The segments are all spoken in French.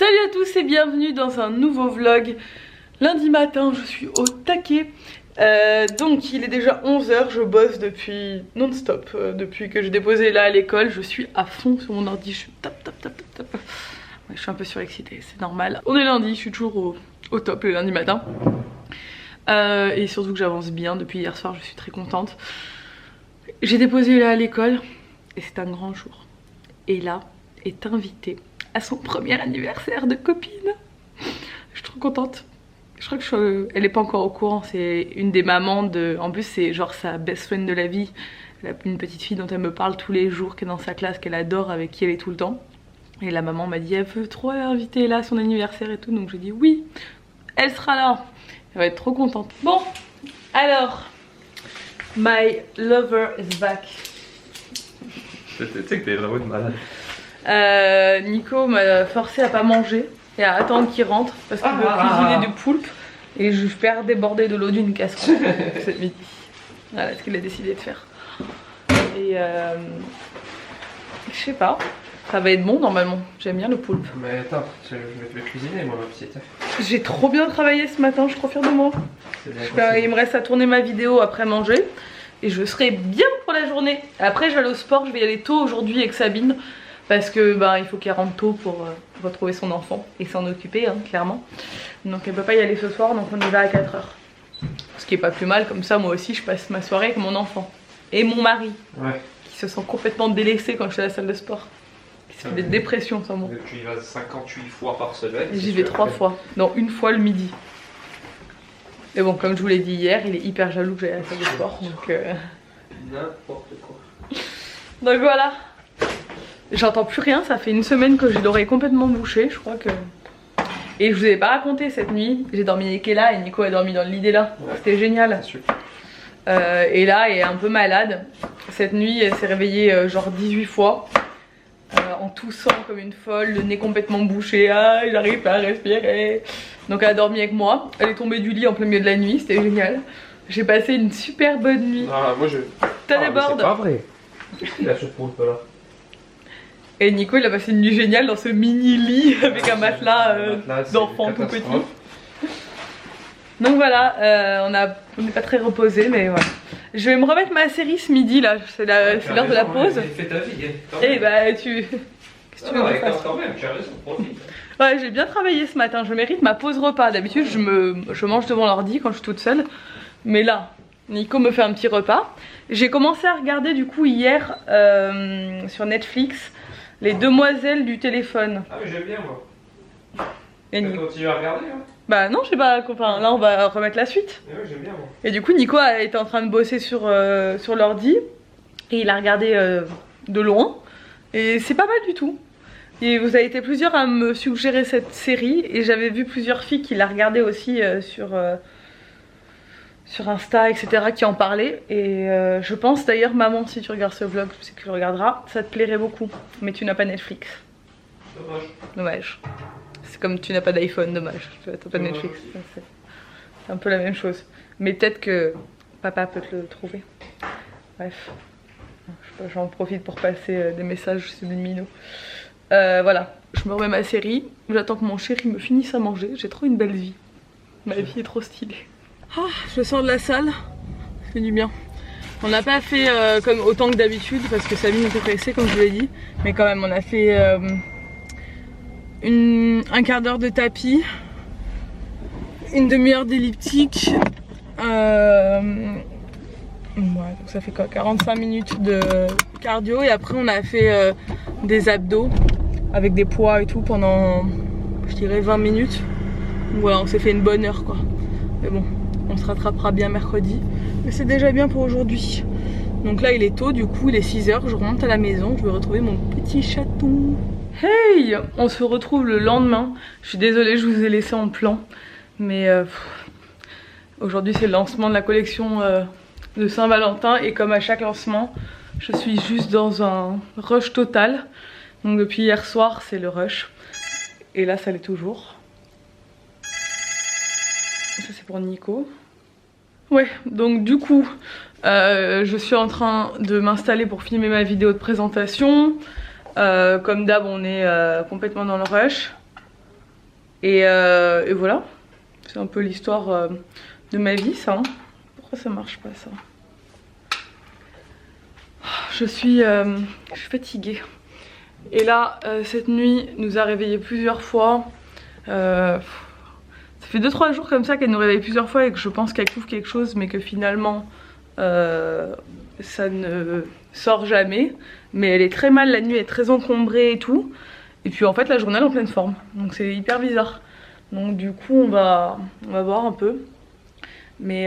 Salut à tous et bienvenue dans un nouveau vlog. Lundi matin, je suis au taquet. Donc il est déjà 11 h, je bosse depuis non-stop. Depuis que j'ai déposé là à l'école, je suis à fond sur mon ordi, je suis tap. Ouais, je suis un peu surexcitée, c'est normal. On est lundi, je suis toujours au top le lundi matin. Et surtout que j'avance bien depuis hier soir, je suis très contente. J'ai déposé là à l'école et c'est un grand jour. Et là est invitée à son premier anniversaire de copine. Je suis trop contente. Je crois que elle est pas encore au courant, c'est une des mamans de... En plus c'est genre sa best friend de la vie. Elle a une petite fille dont elle me parle tous les jours, qui est dans sa classe, qu'elle adore, avec qui elle est tout le temps. Et la maman m'a dit elle veut trop l'inviter là à son anniversaire et tout, donc j'ai dit oui, elle sera là. Elle va être trop contente. Bon, alors, my lover is back. Tu sais que t'es vraiment une malade. Nico m'a forcé à pas manger et à attendre qu'il rentre parce qu'il veut cuisiner du poulpe et je perds déborder de l'eau d'une casserole cette midi. Voilà ce qu'il a décidé de faire. Et je sais pas, ça va être bon normalement. J'aime bien le poulpe. Mais attends, je vais cuisiner moi ma petite. J'ai trop bien travaillé ce matin, je suis trop fière de moi. Il me reste à tourner ma vidéo après manger et je serai bien pour la journée. Après je vais aller au sport, je vais y aller tôt aujourd'hui avec Sabine. Parce que bah, il faut qu'elle rentre tôt pour retrouver son enfant et s'en occuper, hein, clairement. Donc elle peut pas y aller ce soir, donc on y va à 4 h. Ce qui est pas plus mal, comme ça moi aussi je passe ma soirée avec mon enfant. Et mon mari, qui se sent complètement délaissé quand je suis à la salle de sport. Qui se fait des dépressions sans moi. Tu y vas 58 fois par semaine. J'y vais 3 fois, non une fois le midi. Mais bon, comme je vous l'ai dit hier, il est hyper jaloux que j'aille à la salle de sport. Donc n'importe quoi. Donc voilà. J'entends plus rien, ça fait une semaine que j'ai l'oreille complètement bouchée, je crois que... Et je vous ai pas raconté cette nuit, j'ai dormi avec Ella et Nico a dormi dans le lit d'Ella, c'était génial. Ella est un peu malade, cette nuit elle s'est réveillée genre 18 fois, en toussant comme une folle, le nez complètement bouché, ah j'arrive pas à respirer. Donc elle a dormi avec moi, elle est tombée du lit en plein milieu de la nuit, c'était génial. J'ai passé une super bonne nuit. Ah moi je... T'as les bords. C'est pas vrai. Qu'est-ce qu'il a ce poulpe là? Et Nico il a passé une nuit géniale dans ce mini lit avec un matelas d'enfant tout petit. Donc voilà, on n'est pas très reposé mais voilà. Je vais me remettre ma série ce midi là, c'est l'heure de la pause. Fais ta vie, et bah tu... Qu'est-ce que tu veux que je fasse? Quand même, tu as raison, profite. Ouais, j'ai bien travaillé ce matin, je mérite ma pause repas. D'habitude je mange devant l'ordi quand je suis toute seule. Mais là, Nico me fait un petit repas. J'ai commencé à regarder du coup hier sur Netflix Les Demoiselles du téléphone. Ah mais j'aime bien moi. Et tu continues à regarder hein? Bah non, je sais pas, enfin là on va remettre la suite. Ouais, j'aime bien moi. Et du coup Nico a été en train de bosser sur l'ordi et il a regardé de loin et c'est pas mal du tout. Et vous avez été plusieurs à me suggérer cette série et j'avais vu plusieurs filles qui la regardaient aussi sur Insta etc, qui en parlaient. Et je pense d'ailleurs, maman, si tu regardes ce vlog, je sais que tu le regarderas, ça te plairait beaucoup. Mais tu n'as pas Netflix. Dommage. C'est comme tu n'as pas d'iPhone, dommage. Tu n'as pas Netflix. C'est un peu la même chose. Mais peut-être que papa peut te le trouver. Bref. J'en profite pour passer des messages subliminaux. Voilà, je me remets ma série. J'attends que mon chéri me finisse à manger. J'ai trop une belle vie. Ma vie est trop stylée. Ah, je sors de la salle, ça fait du bien. On n'a pas fait comme autant que d'habitude parce que Sabine était pressée comme je vous l'ai dit. Mais quand même on a fait un quart d'heure de tapis, une demi-heure d'elliptique. Ouais, donc ça fait quoi, 45 minutes de cardio. Et après on a fait des abdos avec des poids et tout pendant je dirais 20 minutes. Donc voilà, on s'est fait une bonne heure quoi. Mais bon, on se rattrapera bien mercredi. Mais c'est déjà bien pour aujourd'hui. Donc là il est tôt, du coup il est 6 h, je rentre à la maison, je vais retrouver mon petit chaton. Hey, on se retrouve le lendemain. Je suis désolée, je vous ai laissé en plan. Mais aujourd'hui c'est le lancement de la collection de Saint-Valentin. Et comme à chaque lancement, je suis juste dans un rush total. Donc depuis hier soir c'est le rush. Et là ça l'est toujours. Ça c'est pour Nico. Ouais, donc du coup, je suis en train de m'installer pour filmer ma vidéo de présentation. Comme d'hab, on est complètement dans le rush. Et voilà, c'est un peu l'histoire de ma vie ça. Hein. Pourquoi ça marche pas ça? Je suis fatiguée. Et là, cette nuit nous a réveillés plusieurs fois. Ça fait 2-3 jours comme ça qu'elle nous réveille plusieurs fois et que je pense qu'elle couvre quelque chose mais que finalement ça ne sort jamais. Mais elle est très mal la nuit, elle est très encombrée et tout. Et puis en fait la journée elle est en pleine forme. Donc c'est hyper bizarre. Donc du coup on va voir un peu. Mais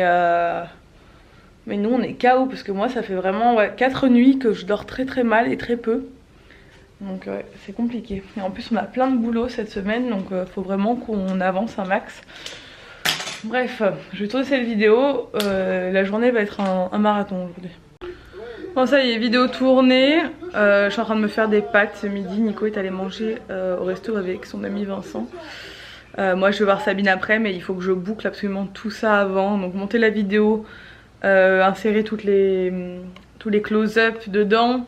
nous on est KO parce que moi ça fait vraiment 4 nuits que je dors très mal et très peu. Donc ouais, c'est compliqué. Et en plus on a plein de boulot cette semaine donc faut vraiment qu'on avance un max. Bref, je vais tourner cette vidéo. La journée va être un marathon aujourd'hui. Bon ça y est, vidéo tournée. Je suis en train de me faire des pâtes ce midi. Nico est allé manger au resto avec son ami Vincent. Moi je vais voir Sabine après mais il faut que je boucle absolument tout ça avant. Donc monter la vidéo, insérer tous les close-up dedans.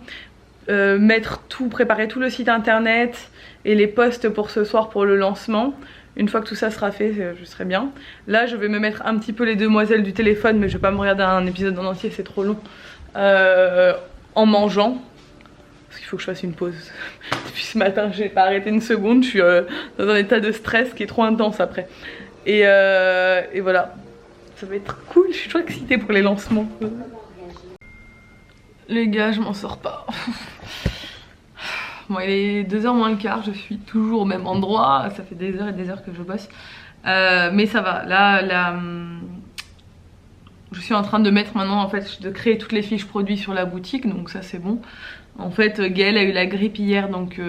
Préparer tout le site internet et les posts pour ce soir pour le lancement. Une fois que tout ça sera fait, je serai bien. Là je vais me mettre un petit peu les demoiselles du téléphone mais je vais pas me regarder un épisode en entier, c'est trop long. En mangeant. Parce qu'il faut que je fasse une pause. Depuis ce matin j'ai pas arrêté une seconde, je suis dans un état de stress qui est trop intense après. Et voilà. Ça va être cool, je suis trop excitée pour les lancements. Les gars, je m'en sors pas. Bon, il est 2h moins le quart, je suis toujours au même endroit. Ça fait des heures et des heures que je bosse. Mais ça va. Là, je suis en train de mettre maintenant, en fait, de créer toutes les fiches produits sur la boutique. Donc ça, c'est bon. En fait, Gaëlle a eu la grippe hier. Donc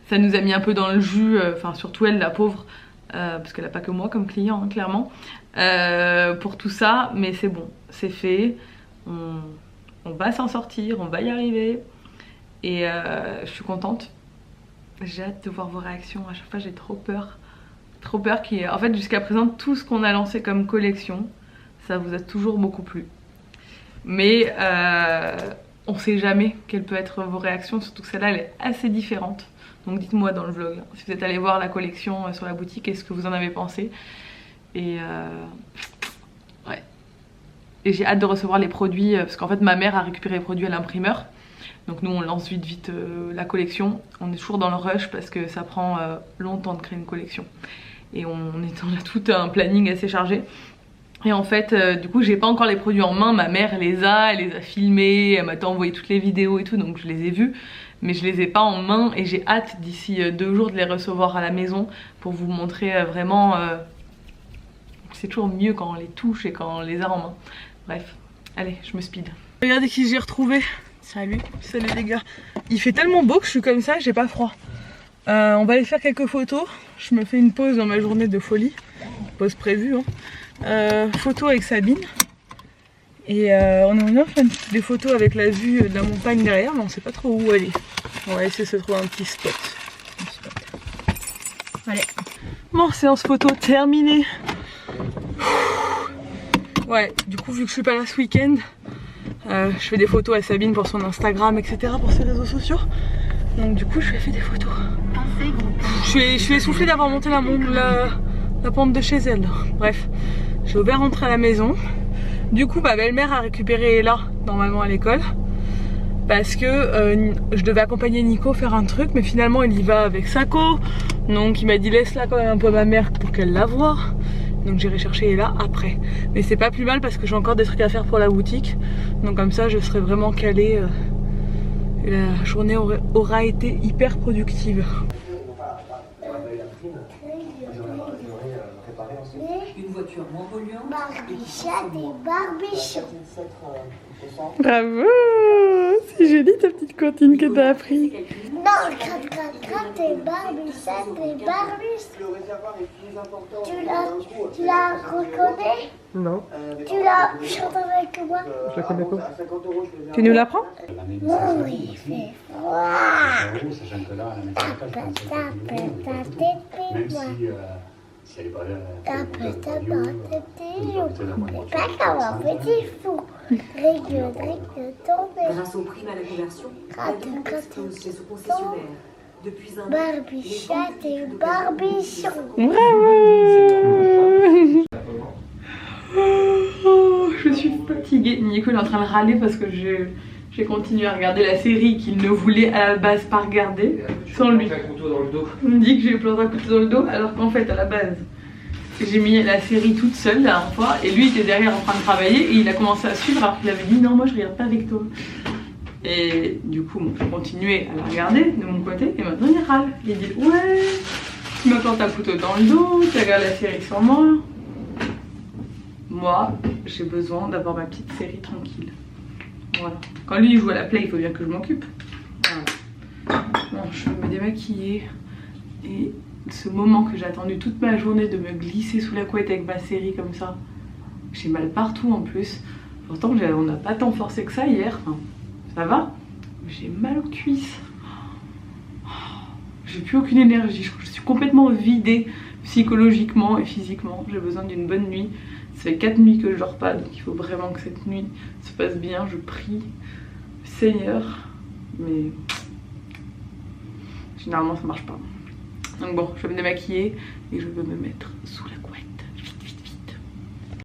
ça nous a mis un peu dans le jus. Enfin, surtout elle, la pauvre. Parce qu'elle n'a pas que moi comme client, hein, clairement. Pour tout ça. Mais c'est bon. C'est fait. On va s'en sortir, on va y arriver. Et je suis contente. J'ai hâte de voir vos réactions. À chaque fois j'ai trop peur. Trop peur qu'il y ait... En fait jusqu'à présent tout ce qu'on a lancé comme collection, ça vous a toujours beaucoup plu. Mais on sait jamais quelles peuvent être vos réactions. Surtout que celle-là elle est assez différente. Donc dites-moi dans le vlog. Si vous êtes allé voir la collection sur la boutique, qu'est-ce que vous en avez pensé. Et ouais. Et j'ai hâte de recevoir les produits parce qu'en fait ma mère a récupéré les produits à l'imprimeur. Donc nous on lance vite la collection. On est toujours dans le rush parce que ça prend longtemps de créer une collection. Et on a tout un planning assez chargé. Et en fait du coup j'ai pas encore les produits en main. Ma mère elle les a filmés, elle m'a envoyé toutes les vidéos et tout. Donc je les ai vus. Mais je les ai pas en main et j'ai hâte d'ici 2 jours de les recevoir à la maison. Pour vous montrer vraiment... c'est toujours mieux quand on les touche et quand on les a en main. Bref, allez, je me speed. Regardez qui j'ai retrouvé. Salut les gars. Il fait tellement beau que je suis comme ça, j'ai pas froid. On va aller faire quelques photos. Je me fais une pause dans ma journée de folie. Pause prévue. Hein. Photo avec Sabine. Et on est en train de faire des photos avec la vue de la montagne derrière, mais on sait pas trop où aller. On va essayer de se trouver un petit spot. Allez. Bon, séance photo terminée. Ouais, du coup vu que je suis pas là ce week-end, je fais des photos à Sabine pour son Instagram, etc. pour ses réseaux sociaux. Donc du coup je lui ai fait des photos. Je suis essoufflée d'avoir monté la pente de chez elle. Bref, j'ai ouvert rentrer à la maison. Du coup ma belle-mère a récupéré Ella normalement à l'école. Parce que je devais accompagner Nico faire un truc, mais finalement il y va avec Sako. Donc il m'a dit laisse-la quand même un peu à ma mère pour qu'elle la voie. Donc j'irai chercher Ella après. Mais c'est pas plus mal parce que j'ai encore des trucs à faire pour la boutique. Donc comme ça je serai vraiment calée. La journée aura été hyper productive. Une voiture moins polluante. Barbichette et barbichon. Bravo! C'est joli ta petite cantine que t'as appris. Non, 4 et barbichette et barbichon. Tu la reconnais? Non. Tu la chantes avec moi? Je la connais pas. Tu nous l'apprends? Oui, il fait froid. Sachant que là, à la maison, je pense que même si elle est pas là, pas comme un petit fou. Rigue tomber. Grâce aux primes à la conversion, Gratte, la vie gratte, explose chez ce concessionnaire. Depuis un an, Barbichette et Barbichon. Oh, je suis fatiguée. Nico est en train de râler parce que j'ai continué à regarder la série qu'il ne voulait à la base pas regarder sans lui. Un couteau dans le dos. On me dit que j'ai planté un couteau dans le dos alors qu'en fait à la base j'ai mis la série toute seule la dernière fois et lui était derrière en train de travailler et il a commencé à suivre alors qu'il avait dit non moi je regarde pas avec toi. Et du coup bon, j'ai continué à la regarder de mon côté et maintenant il râle. Il dit ouais tu m'as planté un couteau dans le dos, tu regardes la série sans moi. Moi j'ai besoin d'avoir ma petite série tranquille. Voilà. Quand lui il joue à la play il faut bien que je m'occupe. Voilà. Bon, je vais me démaquiller et ce moment que j'ai attendu toute ma journée de me glisser sous la couette avec ma série comme ça. J'ai mal partout en plus. Pourtant on n'a pas tant forcé que ça hier. Enfin, ça va. Mais j'ai mal aux cuisses. J'ai plus aucune énergie. Je suis complètement vidée psychologiquement et physiquement. J'ai besoin d'une bonne nuit. Ça fait 4 nuits que je dors pas. Donc il faut vraiment que cette nuit se passe bien. Je prie Seigneur. Mais généralement ça marche pas. Donc bon, je vais me démaquiller et je vais me mettre sous la couette.